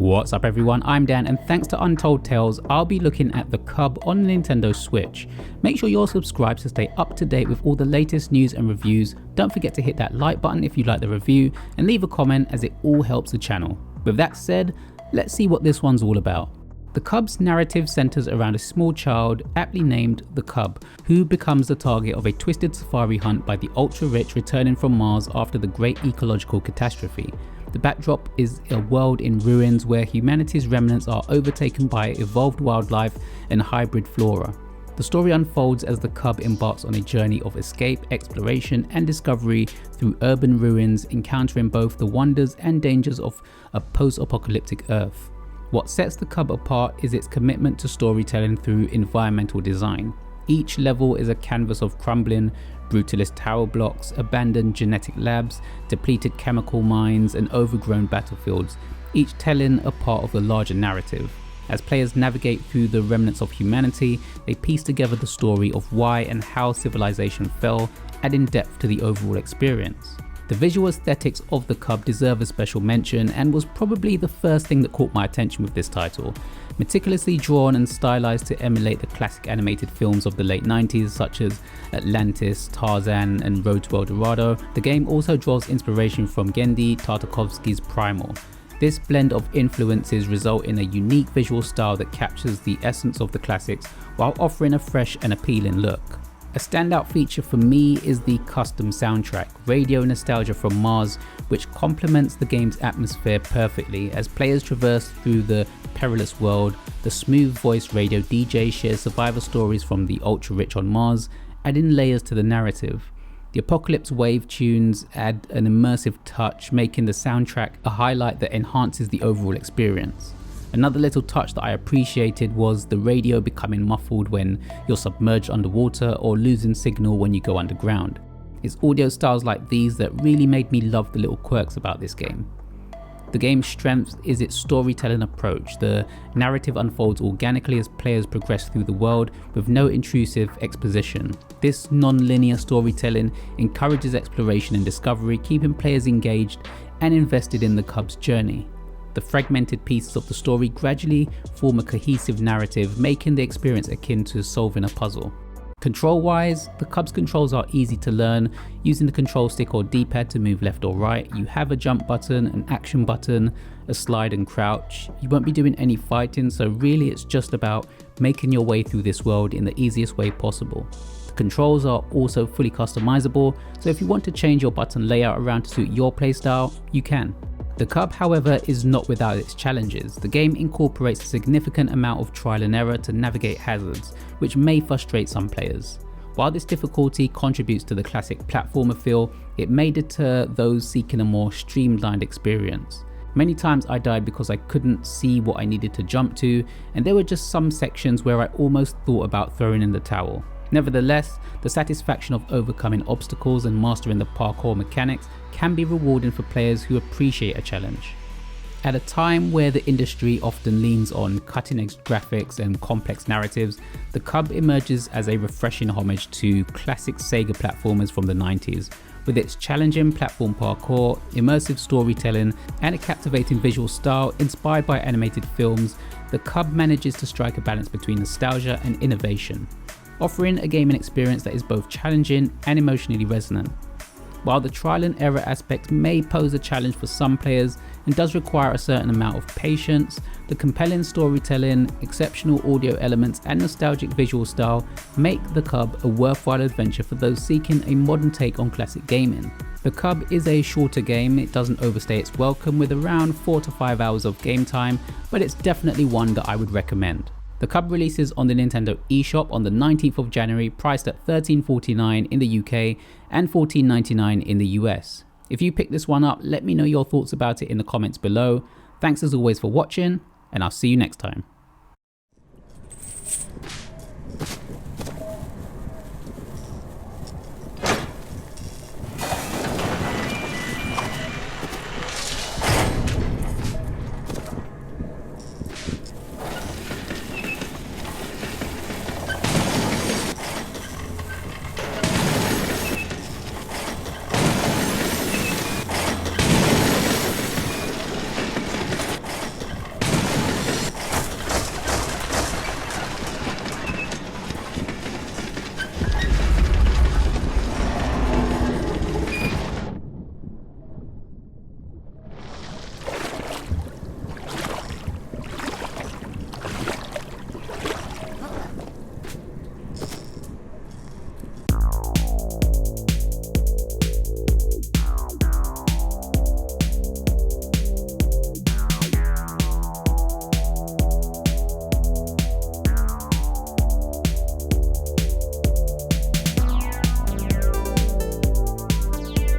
What's up everyone, I'm Dan, and thanks to Untold Tales, I'll be looking at the Cub on the Nintendo Switch. Make sure you're subscribed to stay up to date with all the latest news and reviews. Don't forget to hit that like button if you like the review, and leave a comment as it all helps the channel. With that said, let's see what this one's all about. The Cub's narrative centers around a small child, aptly named the Cub, who becomes the target of a twisted safari hunt by the ultra-rich returning from Mars after the great ecological catastrophe. The backdrop is a world in ruins where humanity's remnants are overtaken by evolved wildlife and hybrid flora. The story unfolds as the Cub embarks on a journey of escape, exploration, and discovery through urban ruins, encountering both the wonders and dangers of a post-apocalyptic Earth. What sets the Cub apart is its commitment to storytelling through environmental design. Each level is a canvas of crumbling, brutalist tower blocks, abandoned genetic labs, depleted chemical mines, and overgrown battlefields, each telling a part of the larger narrative. As players navigate through the remnants of humanity, they piece together the story of why and how civilization fell, adding depth to the overall experience. The visual aesthetics of the Cub deserve a special mention and was probably the first thing that caught my attention with this title. Meticulously drawn and stylized to emulate the classic animated films of the late 90s such as Atlantis, Tarzan, and Road to El Dorado, the game also draws inspiration from Genndy Tartakovsky's Primal. This blend of influences result in a unique visual style that captures the essence of the classics while offering a fresh and appealing look. A standout feature for me is the custom soundtrack, Radio Nostalgia from Mars, which complements the game's atmosphere perfectly. As players traverse through the perilous world, the smooth voiced radio DJ shares survivor stories from the ultra-rich on Mars, adding layers to the narrative. The Apocalypse Wave tunes add an immersive touch, making the soundtrack a highlight that enhances the overall experience. Another little touch that I appreciated was the radio becoming muffled when you're submerged underwater or losing signal when you go underground. It's audio styles like these that really made me love the little quirks about this game. The game's strength is its storytelling approach. The narrative unfolds organically as players progress through the world with no intrusive exposition. This non-linear storytelling encourages exploration and discovery, keeping players engaged and invested in the Cub's journey. The fragmented pieces of the story gradually form a cohesive narrative, making the experience akin to solving a puzzle. Control-wise, the Cub's controls are easy to learn. Using the control stick or D-pad to move left or right, you have a jump button, an action button, a slide and crouch. You won't be doing any fighting, so really it's just about making your way through this world in the easiest way possible. The controls are also fully customizable, so if you want to change your button layout around to suit your playstyle, you can. The Cub, however, is not without its challenges. The game incorporates a significant amount of trial and error to navigate hazards, which may frustrate some players. While this difficulty contributes to the classic platformer feel, it may deter those seeking a more streamlined experience. Many times I died because I couldn't see what I needed to jump to, and there were just some sections where I almost thought about throwing in the towel. Nevertheless, the satisfaction of overcoming obstacles and mastering the parkour mechanics can be rewarding for players who appreciate a challenge. At a time where the industry often leans on cutting-edge graphics and complex narratives, the Cub emerges as a refreshing homage to classic Sega platformers from the 90s. With its challenging platform parkour, immersive storytelling, and a captivating visual style inspired by animated films, the Cub manages to strike a balance between nostalgia and innovation, offering a gaming experience that is both challenging and emotionally resonant. While the trial and error aspect may pose a challenge for some players and does require a certain amount of patience, the compelling storytelling, exceptional audio elements, and nostalgic visual style make the Cub a worthwhile adventure for those seeking a modern take on classic gaming. The Cub is a shorter game. It doesn't overstay its welcome with around 4 to 5 hours of game time, but it's definitely one that I would recommend. The Cub releases on the Nintendo eShop on the 19th of January, priced at $13.49 in the UK and $14.99 in the US. If you pick this one up, let me know your thoughts about it in the comments below. Thanks as always for watching, and I'll see you next time.